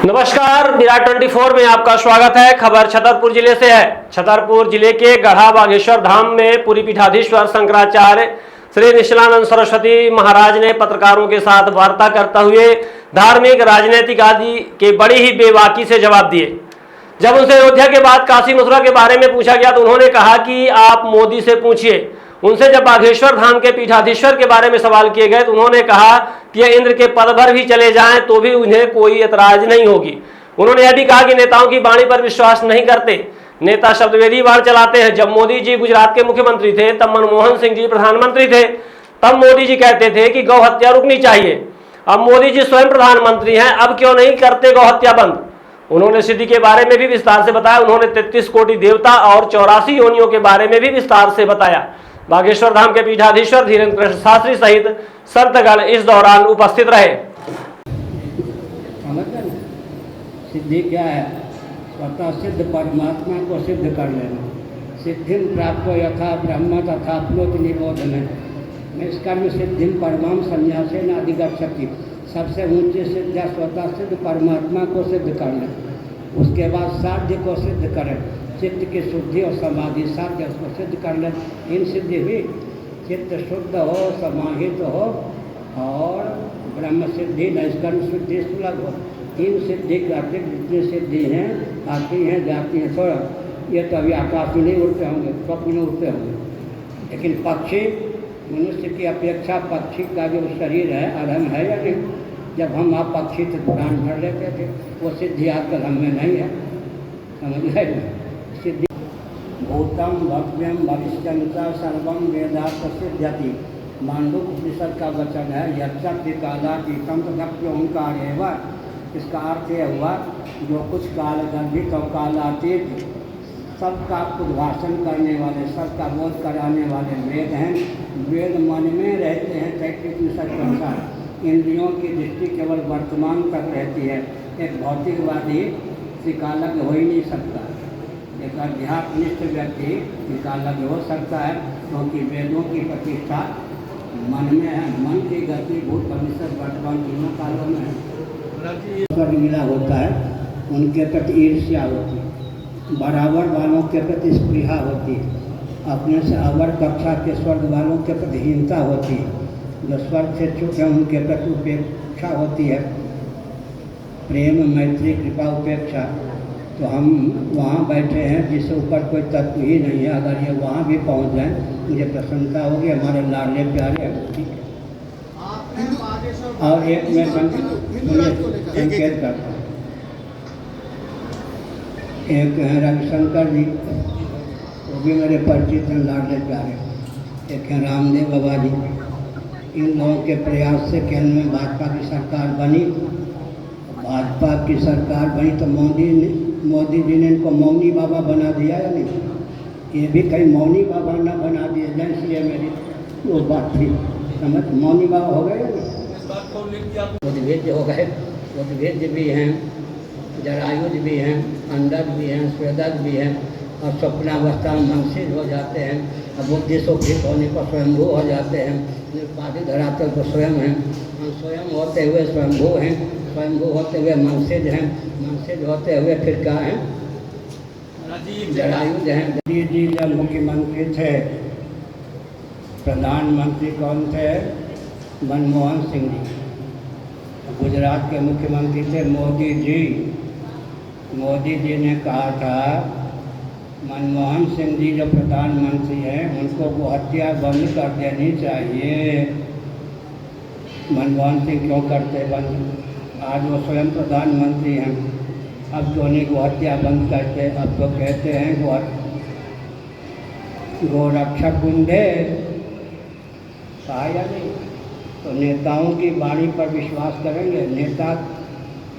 नमस्कार, विराट 24 में आपका स्वागत है। खबर छतरपुर जिले से है। छतरपुर जिले के गढ़ा बागेश्वर धाम में पूरी पीठाधीश्वर शंकराचार्य श्री निश्चलानंद सरस्वती महाराज ने पत्रकारों के साथ वार्ता करते हुए धार्मिक, राजनीतिक आदि के बड़ी ही बेबाकी से जवाब दिए। जब उनसे अयोध्या के बाद काशी मथुरा के बारे में पूछा गया तो उन्होंने कहा कि आप मोदी से पूछिए। उनसे जब बागेश्वर धाम के पीठाधीश्वर के बारे में सवाल किए गए तो उन्होंने कहा कि यह इंद्र के पद भर भी चले जाएं तो भी उन्हें कोई एतराज नहीं होगी। उन्होंने यह भी कहा कि नेताओं की वाणी पर विश्वास नहीं करते, नेता शब्दवेदी बाढ़ चलाते हैं। जब मोदी जी गुजरात के मुख्यमंत्री थे, तब मनमोहन सिंह जी प्रधानमंत्री थे, तब मोदी जी कहते थे कि गौ हत्या रुकनी चाहिए। अब मोदी जी स्वयं प्रधानमंत्री हैं, अब क्यों नहीं करते गौ हत्या बंद। उन्होंने सिद्धि के बारे में भी विस्तार से बताया। उन्होंने 33 कोटि देवता और 84 योनियों के बारे में भी विस्तार से बताया। बागेश्वर धाम के पीठाधीश्वर धीरेन्द्र कृष्ण शास्त्री सहित संतगण इस दौरान उपस्थित रहे। सिद्धि क्या है? स्वतः सिद्ध परमात्मा को सिद्ध कर लेना। सिद्धि प्राप्त यथा ब्रह्म तथा प्लोत निबोध में इसकर्म सिद्धि परमाम संन्यासेन अधिगच्छति। सबसे ऊंची सिद्धियाँ स्वतः सिद्ध परमात्मा को सिद्ध कर लें, उसके बाद साध्य को सिद्ध करें। चित्त की शुद्धि और समाधि साध्य उसको सिद्ध कर लें। इन सिद्धि हुई, चित्त शुद्ध हो, समाहित हो और ब्रह्म सिद्धि नैष्कर्म सिद्धि सुलभ हो। तीन सिद्धि के अतिरिक्त जितनी सिद्धि हैं आती हैं जाती हैं। थोड़ा ये तो अभी आकाश में नहीं उड़ते होंगे, स्वप्न में उड़ते होंगे, लेकिन पक्षी मनुष्य की अपेक्षा पक्षी का जो शरीर है अधम है या नहीं? जब हम आप पक्षी थे प्राण भर लेते थे, वो सिद्धि आजकल हम में नहीं है। समझ गए? सिद्धि भूतम भव्यम भविष्यंता सर्वम वेदा प्रसिद्ध्यति। मांडुक उपनिषद का वचन है यक्षति कालातीतम तदप्योंकार एवं। इसका अर्थ यह हुआ जो कुछ काल गर्भित और कालातीत सबका उद्भाषण करने वाले, सबका बोध कराने वाले वेद हैं। वेद मन में रहते हैं। तैत्तिरीय उपनिषद के अनुसार इंद्रियों की दृष्टि केवल वर्तमान तक रहती है। एक भौतिकवादी त्रिकालज्ञ हो ही नहीं सकता। एक अध्यात्मनिष्ठ व्यक्ति त्रिकालज्ञ हो सकता है, क्योंकि वेदों की प्रतिष्ठा मन में है। मन की गति भूत भविष्य वर्तमान तीनों कालों में है। स्वर्ग मिला होता है, उनके प्रति ईर्ष्या होती है, बराबर वालों के प्रति स्पृहा होती है, अपने से अवर कक्षा के स्वर्ग वालों के प्रति हीनता होती है, जो स्वर्ग से चुप है उनके प्रति उपेक्षा होती है। प्रेम, मैत्री, कृपा, उपेक्षा। तो हम वहाँ बैठे हैं जिससे ऊपर कोई तत्व ही नहीं है। अगर ये वहाँ भी पहुँच जाए मुझे प्रसन्नता होगी। हमारे लाडले प्यारे हैं, ठीक है। और एक मैं संकेत करता हूँ। एक हैं रविशंकर जी, वो भी मेरे परिचित हैं, लाडले प्यारे। एक हैं रामदेव बाबा जी। इन लोगों के प्रयास से केंद्र में भाजपा की सरकार बनी। भाजपा की सरकार बनी तो मोदी जी ने इनको मौनी बाबा बना दिया या नहीं? ये भी कहीं मौनी बाबा ना बना दिए जाए, इसलिए मेरी वो बात थी। समझ, मौनी बाबा हो गए या नहीं? उद्भिज्य हो गए। उद्भिज्य भी हैं, जरायुज भी हैं, अंडज भी हैं, स्वेदज भी हैं, और स्वप्नावस्था में मनसिज हो जाते हैं। अब बुद्धि सुखित होने पर स्वयंभू हो जाते हैं। निर्पाधित धरातल तो स्वयं हैं, स्वयं होते हुए स्वयंभू हैं, स्वयंभू होते हुए मनसिज हैं, मनसिज होते हुए फिर क्या हैं? जरायुज हैं। जी जब मुख्यमंत्री थे, प्रधानमंत्री कौन थे? मनमोहन सिंह जी। गुजरात के मुख्यमंत्री थे मोदी जी। मोदी जी ने कहा था मनमोहन सिंह जी जो प्रधानमंत्री हैं उनको गो हत्या बंद कर देनी चाहिए। मनमोहन सिंह क्यों करते बंद? आज वो स्वयं प्रधानमंत्री हैं, अब क्यों नहीं गो हत्या बंद करते? अब तो कहते हैं गोरक्षक गुंडे, कहा या नहीं? तो नेताओं की वाणी पर विश्वास करेंगे। नेता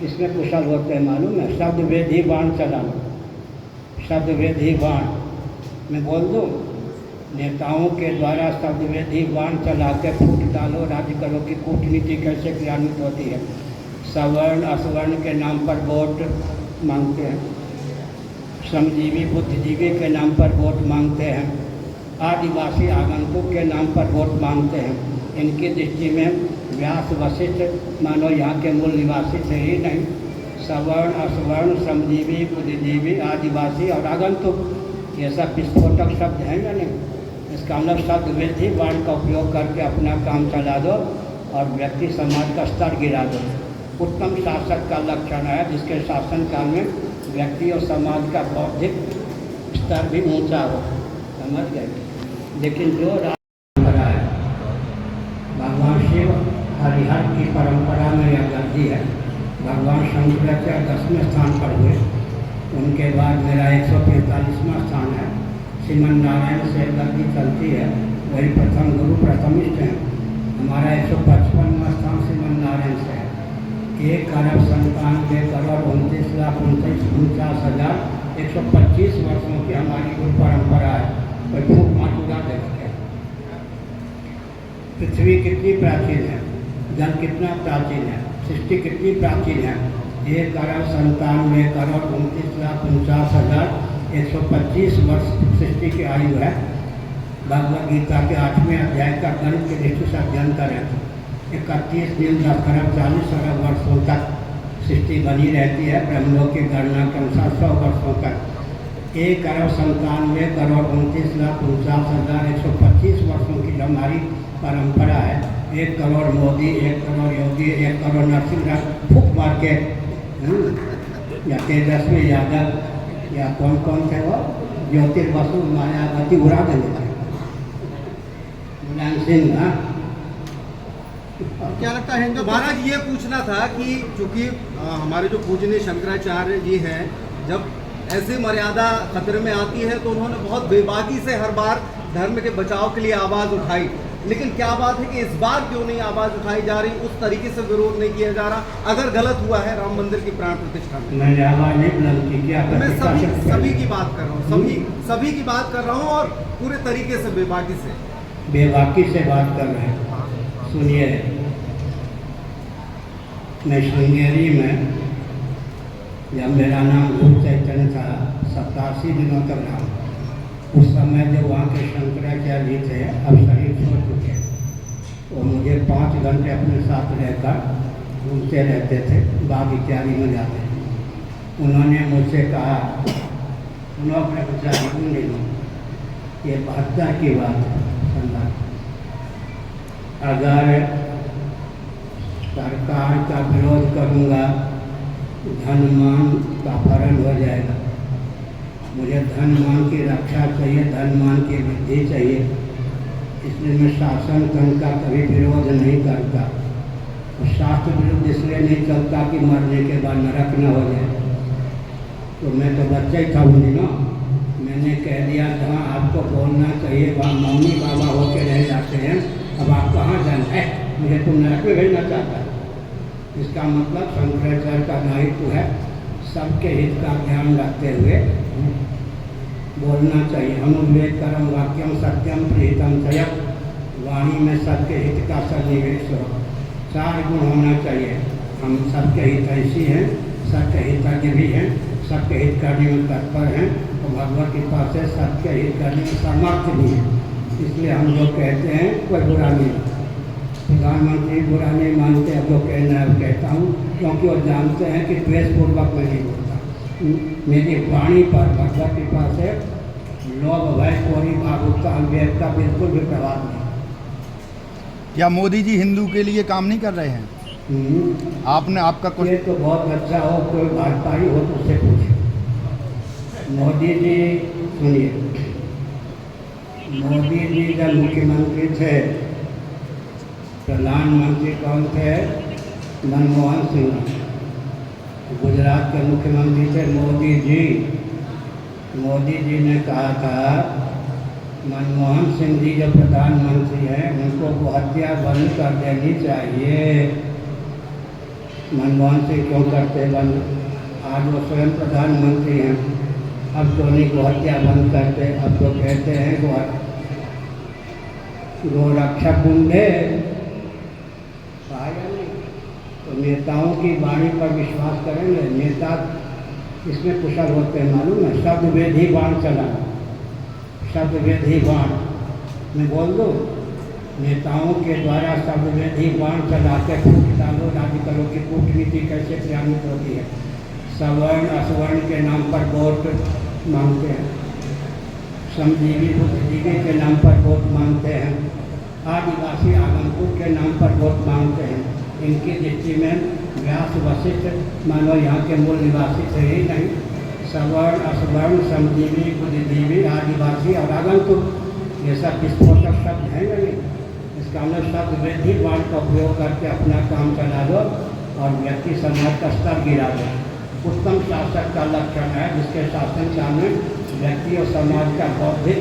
इसमें कुशल होते हैं, मालूम है? शब्द वेदी बाण चलाना, शब्द वेदी बाण मैं बोल दूँ, नेताओं के द्वारा शब्द वेदी बाण चला के फूट डालो, राज्य करो की कूटनीति कैसे क्रियान्वित होती है। सवर्ण असवर्ण के नाम पर वोट मांगते हैं, श्रमजीवी बुद्धिजीवी के नाम पर वोट मांगते हैं, आदिवासी आगंतुक के नाम पर वोट मांगते हैं। इनकी दृष्टि में व्यास वशिष्ठ मानो यहाँ के मूल निवासी थे ही नहीं, सवर्ण असवर्ण श्रमजीवी बुद्धिजीवी आदिवासी और आगंतुक ये सब विस्फोटक शब्द हैं या नहीं। इसका मतलब शब्द वृद्धि वर्ण का उपयोग करके अपना काम चला दो और व्यक्ति समाज का स्तर गिरा दो। उत्तम शासक का लक्षण है जिसके शासन काल में व्यक्ति और समाज का बौद्धिक स्तर भी ऊंचा हो, समझ गए। लेकिन जो परंपरा है भगवान शिव हरिहर की परंपरा में यह गलती है। भगवान शंकराचार्य 10वें स्थान पर हुए, उनके बाद मेरा 145वां स्थान है। श्रीमन नारायण से गलती चलती है, वही प्रथम गुरु प्रथमिष्ठ हैं। हमारा 155वां स्थान श्रीमन नारायण से है। 1,97,29,49,125 वर्षों की हमारी गुरु परंपरा है। कोई फूक मार उड़ा दे रखे। पृथ्वी कितनी प्राचीन है, जल कितना प्राचीन है, सृष्टि कितनी प्राचीन है। 1,97,29,49,125 वर्ष सृष्टि की आयु है। भगवद गीता के 8वें अध्याय का गणित के दृष्टि से अध्ययन करें 31 दिन 10 खरब 40 अरब वर्षों तक सृष्टि बनी रहती है। ब्रह्मलोक की गणना के अनुसार 100 वर्षों तक 1,97,49,49,125 वर्षों की हमारी परंपरा है। 1 करोड़ मोदी, 1 करोड़ योगी, 1 करोड़ नरसिंह फूक मार के या तेजस्वी यादव या कौन कौन थे वो ज्योतिर्बसु मायावती उड़ा देने थे। मुलायम सिंह क्या लगता है हिंदू महाराज ये पूछना था कि चूंकि हमारे जो पूजनीय शंकराचार्य जी हैं, जब ऐसी मर्यादा खतरे में आती है तो उन्होंने बहुत बेबाकी से हर बार धर्म के बचाव के लिए आवाज़ उठाई। लेकिन क्या बात है कि इस बार क्यों नहीं आवाज़ उठाई जा रही, उस तरीके से विरोध नहीं किया जा रहा? अगर गलत हुआ है राम मंदिर की प्राण प्रतिष्ठा में, मैंने आवाज़ नहीं बुलंद की, क्या मैं सभी की बात कर रहा हूँ, सभी की बात कर रहा हूँ और पूरे तरीके से बेबाकी से बात कर रहे हैं। सुनिए, मैं श्रृंगेरी में जब मेरा नाम गुरु चैतन्य था 87 दिनों तक रहा। उस समय जब वहाँ के शंकराचार्य जी थे, अब शरीर छोड़ चुके, वो मुझे 5 घंटे अपने साथ रहकर घूमते रहते थे, बाग इत्यादि में जाते। उन्होंने मुझसे कहा, सुनो अपने विचार ये 72 की बात है। अगर सरकार का विरोध करूँगा धन मान का अपहरण हो जाएगा। मुझे धन मान की रक्षा चाहिए, धन मान की वृद्धि चाहिए। इसलिए मैं शासन तंत्र का कभी विरोध नहीं करता। और शास्त्र विरुद्ध इसलिए नहीं चलता कि मरने के बाद नरक न हो जाए। तो मैं तो बच्चा ही था उन दिनों, मैंने कह दिया जहाँ आपको बोलना चाहिए वहाँ मम्मी बाबा होके रह जाते हैं, अब आप कहाँ जाना है, मुझे तुम नरक में भेजना चाहता है। इसका मतलब शंकराचार्य का दायित्व है सबके हित का ध्यान रखते हुए बोलना चाहिए। अनुवेदकरम वाक्यम सत्यम प्रीतम चयत, वाणी में सबके हित का सन्निवेश हो। 4 गुण होना चाहिए। हम सबके हितैषी हैं, सबके हितज्ञ भी हैं, सबके हित करने में तत्पर हैं और भगवत कृपा से सबके हित करने में समर्थ भी हैं। इसलिए हम लोग कहते हैं कोई बुरा नहीं, प्रधानमंत्री बुरा नहीं मानते, अब जो कहना है कहता हूँ, क्योंकि वो जानते हैं कि द्वेषपूर्वक मैं नहीं बोलता। मेरी वाणी पर भगवत कृपा से लोभ भय कोरी भावुकता अविवेकता बिल्कुल भी प्रभाव नहीं। क्या मोदी जी हिंदू के लिए काम नहीं कर रहे हैं? आपने आपका कुछ ये तो बहुत अच्छा हो, कोई भाजपाई हो तो उससे पूछे। मोदी जी सुनिए, मोदी जी जब मुख्यमंत्री थे, प्रधानमंत्री कौन थे? मनमोहन सिंह। गुजरात के मुख्यमंत्री थे मोदी जी। मोदी जी ने कहा था मनमोहन सिंह जी जो प्रधानमंत्री हैं उनको हत्या बंद कर देनी चाहिए। मनमोहन सिंह क्यों करते बंद? आज वो स्वयं प्रधानमंत्री हैं, अब तो नहीं को हत्या बंद करते, अब तो कहते हैं गोरक्षक गुंडे। तो नेताओं की वाणी पर विश्वास करेंगे? नेता इसमें कुशल होते हैं, मालूम है? शब्द वेदी बाण चला, शब्द वेदी बाण मैं बोल दूँ, नेताओं के द्वारा शब्द वेदी बाण चला के फूट डालो, राज्य करो की कूटनीति कैसे क्रियान्वित होती है। सवर्ण असवर्ण के नाम पर वोट मांगते हैं, श्रमजीवी बुद्धिजीवी के नाम पर वोट मांगते हैं, आदिवासी आगंतुक के नाम पर वोट मांगते हैं। इनकी दृष्टि में व्यास वशिष्ठ मानो यहाँ के मूल निवासी थे ही नहीं। सवर्ण असवर्ण श्रमजीवी बुद्धिजीवी आदिवासी और आगंतुक ये सब विस्फोटक शब्द हैं नहीं। इसका मतलब शब्द वृद्धि वाण का उपयोग करके अपना काम चला लो और व्यक्ति समाज का स्तर गिरा दो। उत्तम शासक का लक्षण है जिसके शासन काल में व्यक्ति और समाज का बौद्धिक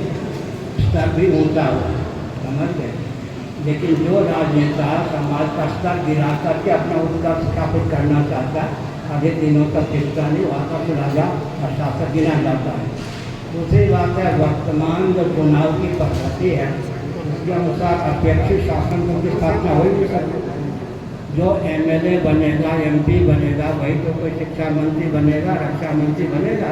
स्तर भी ऊंचा हो, समझ गए। लेकिन जो राजनेता समाज का स्तर गिरा करके अपना उत्कर्ष स्थापित करना चाहता है, अधिक दिनों तक टिकता नहीं, वहाँ का राजा और शासक गिना जाता है। दूसरी बात है, वर्तमान जो चुनाव की पद्धति है उसके अनुसार अपेक्षित शासन की स्थापना हो नहीं सकती। जो एमएलए बनेगा, एमपी बनेगा, वही तो कोई शिक्षा मंत्री बनेगा, रक्षा मंत्री बनेगा,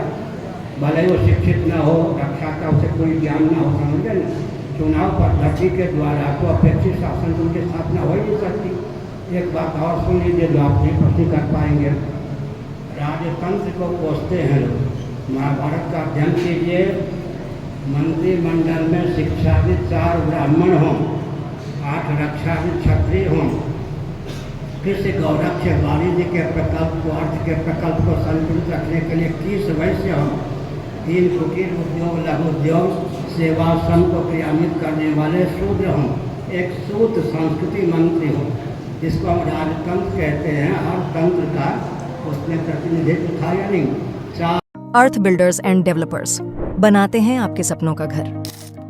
भले वो शिक्षित ना हो, रक्षा का उसे कोई ज्ञान ना हो, समझे ना। चुनाव पद्धति के द्वारा तो अपेक्षित शासन की स्थापना हो ही नहीं सकती। एक बात और सुन लीजिए जो आप नहीं प्रश्न कर पाएंगे। राजतंत्र को कोसते हैं लोग। महाभारत का अध्ययन कीजिए, मंत्रिमंडल में शिक्षाविद 4 ब्राह्मण हों, 8 रक्षाविद क्षत्रिय हों, कृषि गौरक्ष वाणिज्य के प्रकल्प को, अर्थ के प्रकल्प को संतुलित रखने के लिए 30 वैश्य हों, 3 कुटीर उद्योग, लघु उद्योग, सेवा श्रम को क्रियान्वित करने वाले शूद्र हों, एक सूत्र संस्कृति मंत्री हो, जिसको हम राजतंत्र कहते हैं। हर तंत्र का उसमें प्रतिनिधित्व था या नहीं। 4 अर्थ बिल्डर्स एंड डेवलपर्स बनाते हैं आपके सपनों का घर।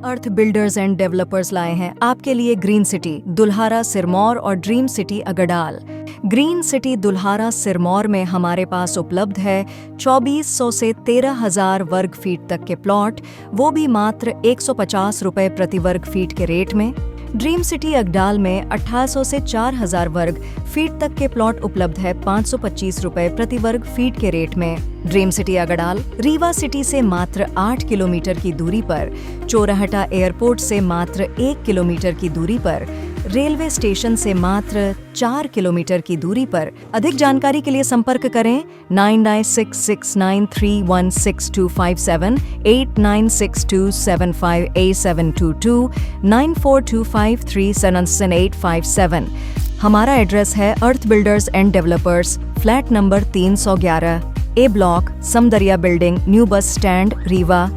अर्थ बिल्डर्स एंड डेवलपर्स लाए हैं आपके लिए ग्रीन सिटी दुल्हारा सिरमौर और dream city Agdal. Green city Dulhara Sirmaur में हमारे पास उपलब्ध है 2400 से 13,000 वर्ग फीट तक के प्लॉट, वो भी मात्र 150 रुपए प्रति वर्ग फीट के रेट में। ड्रीम सिटी अगडाल में 1800 से 4000 वर्ग फीट तक के प्लॉट उपलब्ध है 525 रुपए प्रति वर्ग फीट के रेट में। Dream city Agdal Rewa city से मात्र 8 किलोमीटर की दूरी पर, चोराहटा एयरपोर्ट से मात्र 1 किलोमीटर की दूरी पर, रेलवे स्टेशन से मात्र 4 किलोमीटर की दूरी पर। अधिक जानकारी के लिए संपर्क करें 9966931627, 8962758722, 9425377857। हमारा एड्रेस है Earth builders and developers, flat number 311, A block, Samdariya building, new bus stand, Rewa.